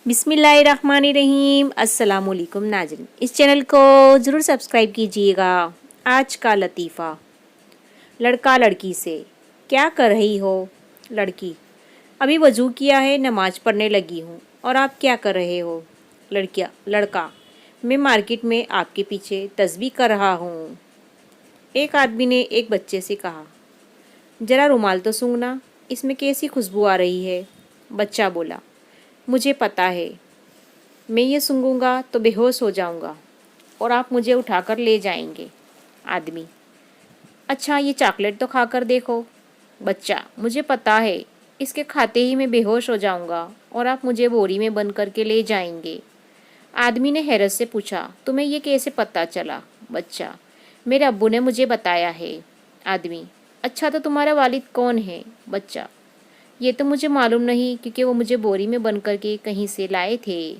बिस्मिल्लाहिर्रहमानिर्रहीम। अस्सलामुअलैकुम नाज़रीन, इस चैनल को ज़रूर सब्सक्राइब कीजिएगा। आज का लतीफ़ा। लड़का लड़की से, क्या कर रही हो? लड़की, अभी वज़ू किया है, नमाज़ पढ़ने लगी हूँ। और आप क्या कर रहे हो? लड़का, मैं मार्केट में आपके पीछे तस्बीह कर रहा हूँ। एक आदमी ने एक बच्चे से कहा, ज़रा रुमाल तो सूंघना, इसमें कैसी खुशबू आ रही है। बच्चा बोला, मुझे पता है, मैं ये सूंघूंगा तो बेहोश हो जाऊंगा और आप मुझे उठाकर ले जाएंगे। आदमी, अच्छा ये चॉकलेट तो खाकर देखो। बच्चा, मुझे पता है, इसके खाते ही मैं बेहोश हो जाऊंगा और आप मुझे बोरी में बंद करके ले जाएंगे। आदमी ने हैरत से पूछा, तुम्हें ये कैसे पता चला? बच्चा, मेरे अब्बू ने मुझे बताया है। आदमी, अच्छा तो तुम्हारा वालिद कौन है? बच्चा, ये तो मुझे मालूम नहीं, क्योंकि वो मुझे बोरी में बंद करके कहीं से लाए थे।